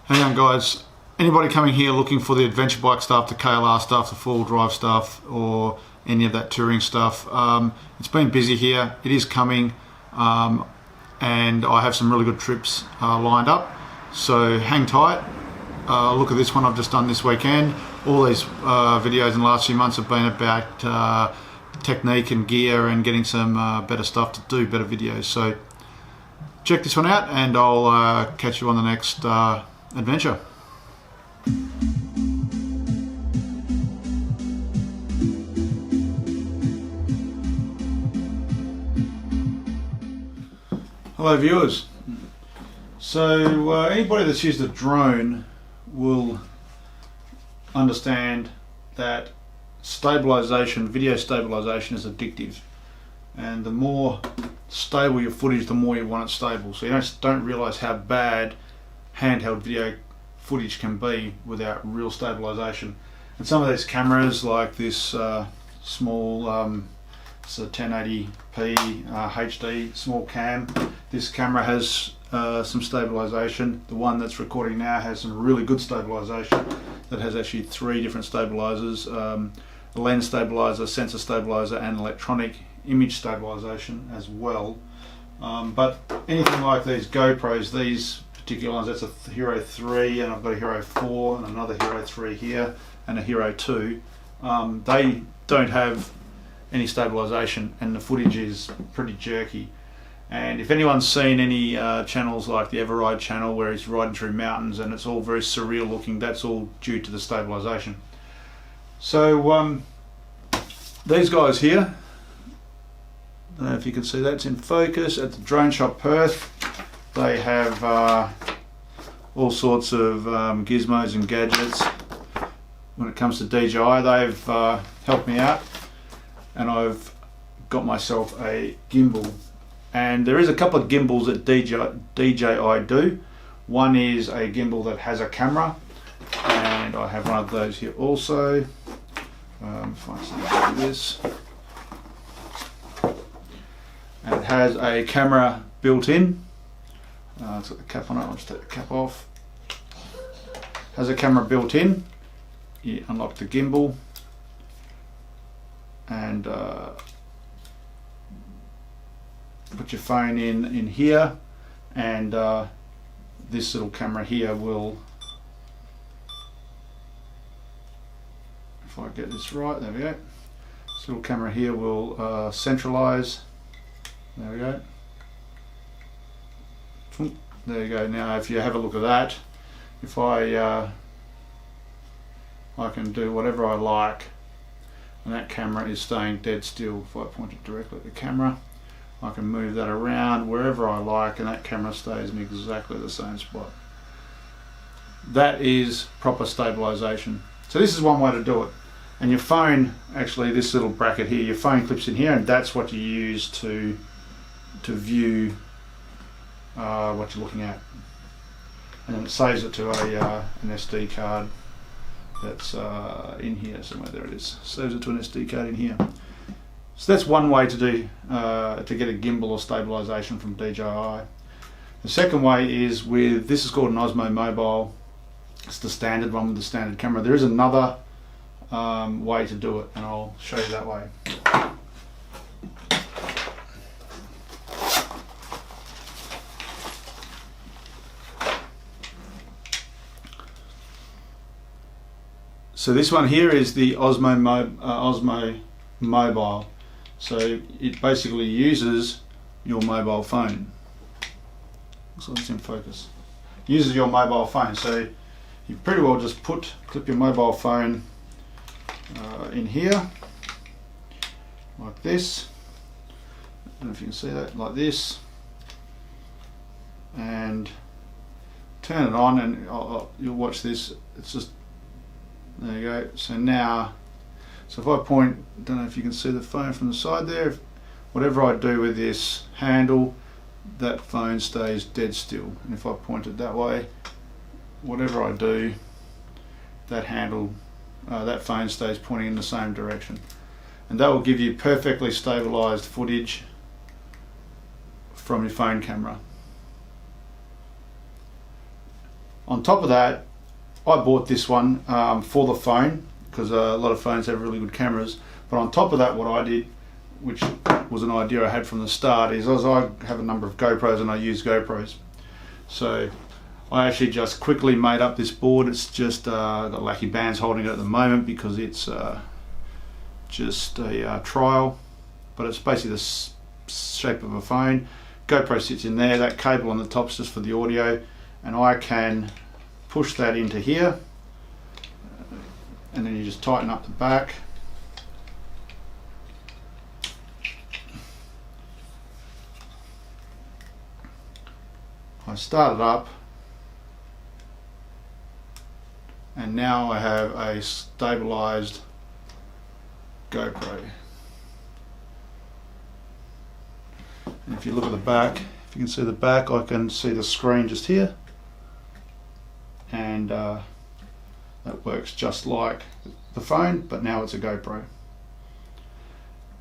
Hang on guys, anybody coming here looking for the adventure bike stuff, the KLR stuff, the four-wheel drive stuff, or any of that touring stuff, it's been busy here. It is coming, and I have some really good trips lined up, so hang tight. Look at this one I've just done this weekend. All these videos in the last few months have been about technique and gear and getting some better stuff to do better videos, so check this one out and I'll catch you on the next adventure. Hello viewers. So anybody that's used a drone will understand that stabilisation, video stabilisation, is addictive, and the more stable your footage, the more you want it stable. So you don't realise how bad handheld video footage can be without real stabilisation. And some of these cameras, like this small, it's a 1080p HD small cam. This camera has some stabilisation. The one that's recording now has some really good stabilisation. That has actually 3 different stabilisers: a lens stabiliser, sensor stabiliser, and electronic image stabilisation as well. But anything like these GoPros, these particular ones, that's a Hero 3, and I've got a Hero 4 and another Hero 3 here and a Hero 2. They don't have any stabilisation and the footage is pretty jerky. And if anyone's seen any channels like the Everride channel where he's riding through mountains and it's all very surreal looking, that's all due to the stabilisation. So these guys here, I don't know if you can see that, it's in focus, at the Drone Shop Perth. They have all sorts of gizmos and gadgets. When it comes to DJI, they've helped me out, and I've got myself a gimbal. And there is a couple of gimbals that DJI do. One is a gimbal that has a camera, and I have one of those here also. Find something like this. And it has a camera built in. It's got the cap on it. I'll just take the cap off. Has a camera built in. You unlock the gimbal and put your phone in here, and this little camera here will, if I get this right, there we go. This little camera here will centralize. There we go. There you go. Now if you have a look at that, if I can do whatever I like, and that camera is staying dead still. If I point it directly at the camera, I can move that around wherever I like and that camera stays in exactly the same spot. That is proper stabilisation. So this is one way to do it. And your phone, actually this little bracket here, your phone clips in here, and that's what you use to view what you're looking at. And then it saves it to an SD card that's in here somewhere. There it is. Saves it to an SD card in here. So that's one way to do to get a gimbal or stabilisation from DJI. The second way is with, this is called an Osmo Mobile. It's the standard one with the standard camera. There is another way to do it, and I'll show you that way. So this one here is the Osmo Mobile. So it basically uses your mobile phone. So it's in focus. Uses your mobile phone. So you pretty well just clip your mobile phone in here, like this. I don't know if you can see that, like this, and turn it on, and you'll watch this. It's just, there you go. So now, so if I point, I don't know if you can see the phone from the side there, whatever I do with this handle, that phone stays dead still. And if I point it that way, whatever I do, that handle, that phone stays pointing in the same direction. And that will give you perfectly stabilised footage from your phone camera. On top of that, I bought this one for the phone, because a lot of phones have really good cameras. But on top of that, what I did, which was an idea I had from the start, is as I have a number of GoPros and I use GoPros. So I actually just quickly made up this board. It's just got Lackey Bands holding it at the moment because it's just a trial, but it's basically the shape of a phone. GoPro sits in there, that cable on the top is just for the audio, and I can push that into here, and then you just tighten up the back. I start it up, and now I have a stabilised GoPro. And if you look at the back, if you can see the back, I can see the screen just here, and that works just like the phone, but now it's a GoPro.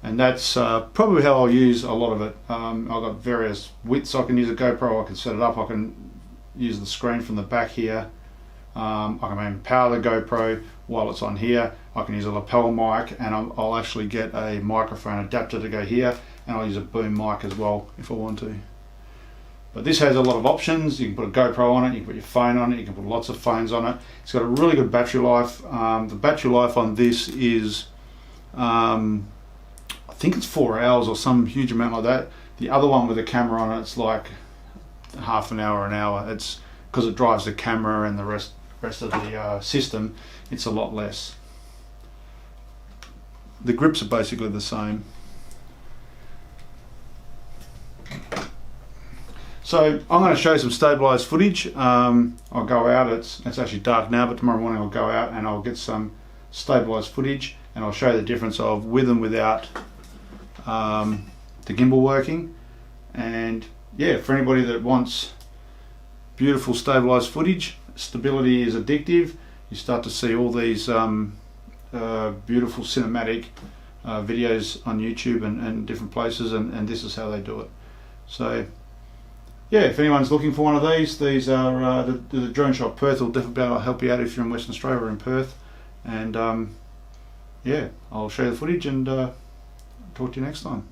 And that's probably how I'll use a lot of it. I've got various widths I can use a GoPro. I can set it up, I can use the screen from the back here. I can even power the GoPro while it's on here. I can use a lapel mic, and I'll actually get a microphone adapter to go here, and I'll use a boom mic as well if I want to. But this has a lot of options. You can put a GoPro on it, you can put your phone on it, you can put lots of phones on it. It's got a really good battery life. The battery life on this is I think it's 4 hours or some huge amount like that. The other one with the camera on it, it's like half an hour, an hour. It's because it drives the camera and the rest of the system, it's a lot less. The grips are basically the same. So I'm going to show you some stabilised footage. I'll go out, it's actually dark now, but tomorrow morning I'll go out and I'll get some stabilised footage, and I'll show you the difference of with and without the gimbal working. And yeah, for anybody that wants beautiful stabilised footage, stability is addictive. You start to see all these beautiful cinematic videos on YouTube and different places, and this is how they do it. So yeah, if anyone's looking for one of these are the Drone Shop Perth will definitely be able to help you out if you're in Western Australia or in Perth. And yeah, I'll show you the footage and talk to you next time.